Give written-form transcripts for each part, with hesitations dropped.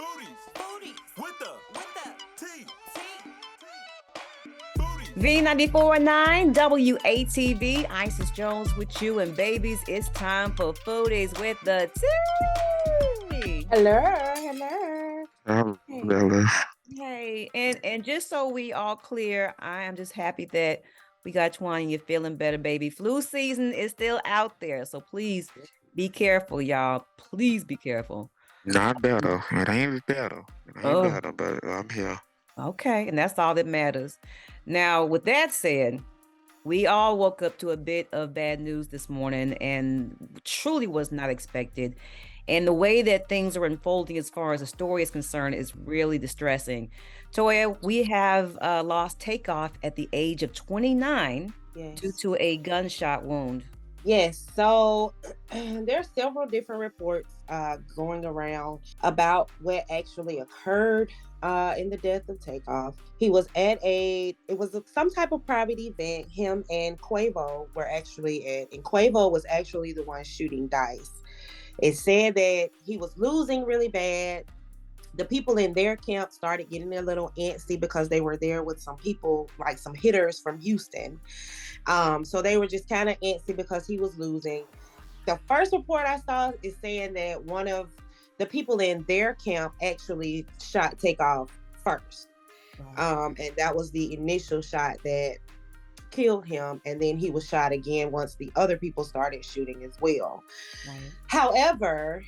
Booties. With the T. V94.9 WATV. Isis Jones with you, and babies, it's time for Foodies with the T. Hello. Hey, and just so we all clear, I am just happy that we got Twan. You're feeling better, baby. Flu season is still out there, so please be careful, y'all. Please be careful. Not better. It ain't better. But I'm here. Okay, and that's all that matters. Now, with that said, we all woke up to a bit of bad news this morning and truly was not expected. And the way that things are unfolding as far as the story is concerned is really distressing. Toya, we have lost TakeOff at the age of 29 due to a gunshot wound. Yes, so there's several different reports going around about what actually occurred in the death of TakeOff. He was at some type of private event. Him and Quavo were actually at, and Quavo was actually the one shooting dice. It said that he was losing really bad. The people in their camp started getting a little antsy because they were there with some people, like some hitters from Houston. So they were just kind of antsy because he was losing. The first report I saw is saying that one of the people in their camp actually shot TakeOff first. Wow. And that was the initial shot that killed him. And then he was shot again once the other people started shooting as well. Right. However,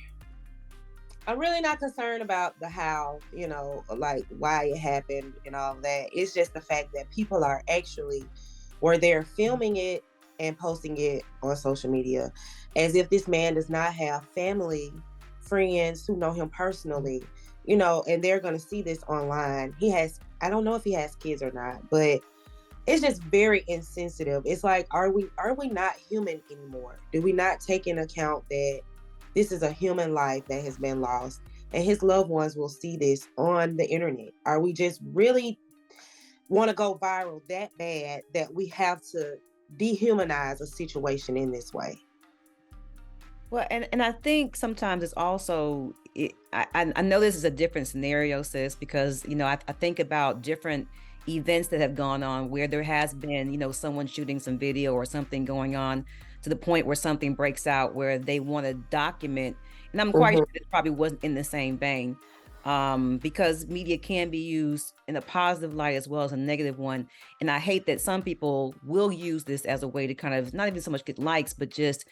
I'm really not concerned about the how, like why it happened and all of that. It's just the fact that people were there filming it and posting it on social media as if this man does not have family, friends who know him personally, and they're going to see this online. I don't know if he has kids or not, but it's just very insensitive. It's like, are we not human anymore? Do we not take into account that this is a human life that has been lost and his loved ones will see this on the internet? Are we just really want to go viral that bad that we have to dehumanize a situation in this way? Well, and I think sometimes it's also, I know this is a different scenario, sis, because, I think about different events that have gone on where there has been, someone shooting some video or something going on to the point where something breaks out where they want to document. And I'm quite sure it probably wasn't in the same vein. Because media can be used in a positive light as well as a negative one. And I hate that some people will use this as a way to kind of not even so much get likes, but just,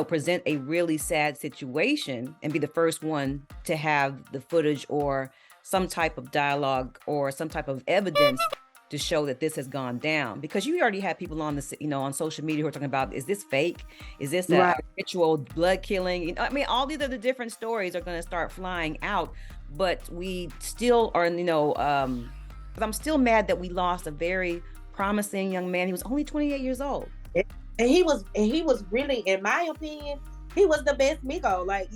present a really sad situation and be the first one to have the footage or some type of dialogue or some type of evidence to show that this has gone down. Because you already have people on this, on social media who are talking about, is this fake? Is this a ritual blood killing? All these other different stories are going to start flying out. But we still are, but I'm still mad that we lost a very promising young man. He was only 28 years old. And he was really, in my opinion, he was the best Migos. Like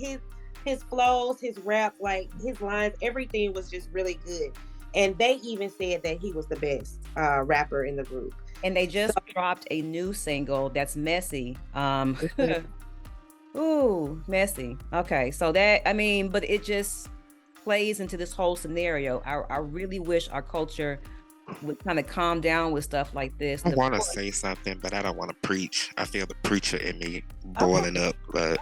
his flows, his rap, like his lines, everything was just really good. And they even said that he was the best rapper in the group. And they just dropped a new single that's Messy. Ooh, Messy. Okay, so that, but it just plays into this whole scenario. I really wish our culture would kind of calm down with stuff like this. I want to say something, but I don't want to preach. I feel the preacher in me boiling up, but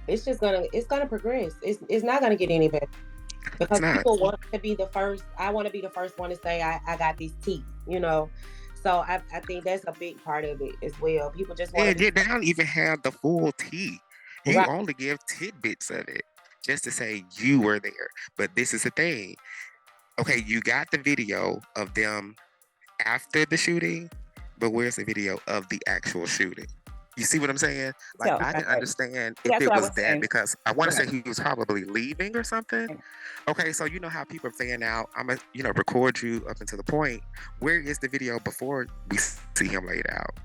it's just gonna progress. It's not gonna get any better because people want to be the first. I want to be the first one to say I got these teeth, So I think that's a big part of it as well. People just want they don't even have the full tea. You only give tidbits of it just to say you were there. But this is the thing. Okay, you got the video of them after the shooting, but where's the video of the actual shooting? You see what I'm saying? Like, I didn't understand if it was that, because I want to say he was probably leaving or something. Okay, so you know how people are saying now, I'm going to, record you up until the point. Where is the video before we see him laid out?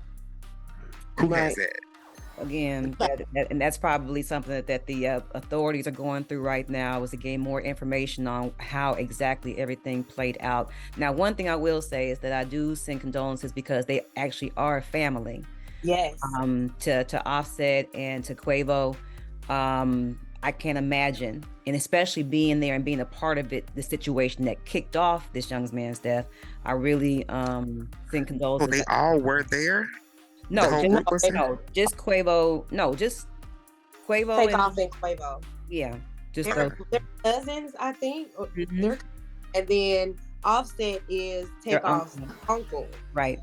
Who has that? Again, and that's probably something that the authorities are going through right now, is to gain more information on how exactly everything played out. Now, one thing I will say is that I do send condolences because they actually are family. Yes. To Offset and to Quavo. I can't imagine, and especially being there and being a part of it, the situation that kicked off this young man's death. I really send So condolences. they all were there. The No, whole just, group was there. no, just Quavo. No, just Quavo TakeOff and Quavo. yeah, just They're cousins, I think. Mhm. And then Offset is Their TakeOff's uncle. right.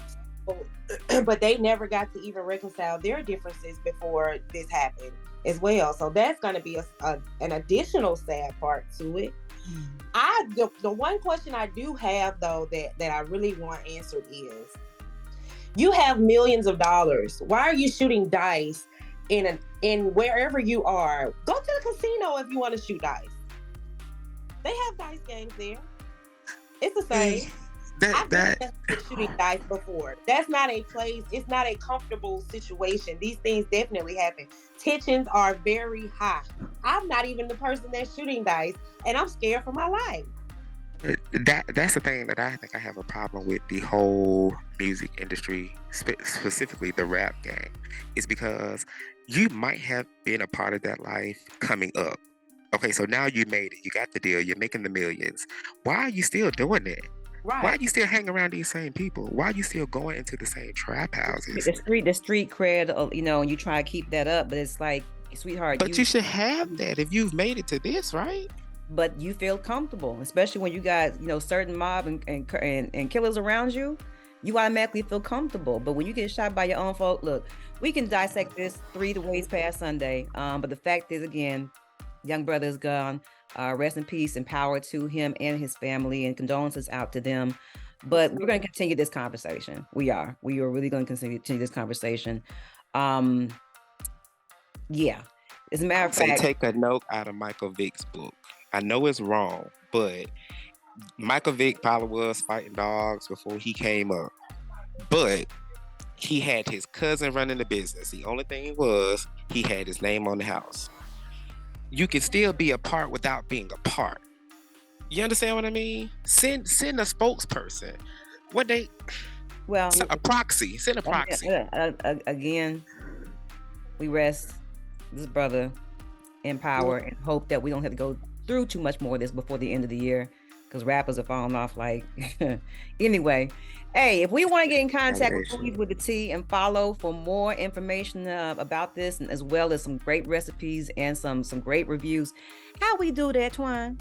But they never got to even reconcile their differences before this happened as well. So that's going to be an additional sad part to it. The one question I do have though that I really want answered is, you have millions of dollars. Why are you shooting dice in wherever you are? Go to the casino if you want to shoot dice. They have dice games there. It's the same. I've been shooting dice before. That's not a place. It's not a comfortable situation. These things definitely happen. Tensions are very high. I'm not even the person that's shooting dice, and I'm scared for my life. That's the thing that I think I have a problem with the whole music industry, specifically the rap game, is because you might have been a part of that life coming up. Okay, so now you made it. You got the deal. You're making the millions. Why are you still doing it? Right. Why are you still hanging around these same people? Why are you still going into the same trap houses? The street cred, and you try to keep that up, but it's like, sweetheart. But you should have that if you've made it to this, right? But you feel comfortable, especially when you got certain mob and killers around you. You automatically feel comfortable. But when you get shot by your own folk, look, we can dissect this 3 ways past Sunday. But the fact is, again, young brother is gone. Rest in peace and power to him and his family, and condolences out to them. But we're going to continue this conversation. We are really going to continue this conversation. Yeah. As a matter of fact, take a note out of Michael Vick's book. I know it's wrong, but Michael Vick probably was fighting dogs before he came up. But he had his cousin running the business. The only thing was he had his name on the house. You can still be a part without being a part. You understand what I mean? Send a spokesperson. A proxy. Send a proxy. Again, we rest this brother in power and hope that we don't have to go through too much more of this before the end of the year, because rappers are falling off like anyway. Hey, if we want to get in contact with Foodies with the T and follow for more information about this, and as well as some great recipes and some great reviews, how we do that, Twine?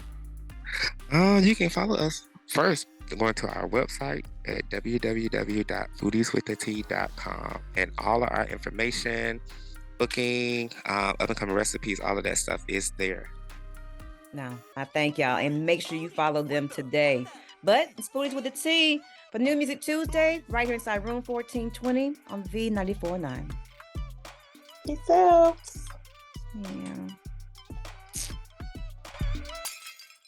You can follow us first going to our website at www.foodieswiththet.com, and all of our information, booking, up-and-coming recipes, all of that stuff is there. Now, I thank y'all, and make sure you follow them today. But it's Foodies with the T for New Music Tuesday, right here inside Room 1420 on V94.9. Peace out. Yeah.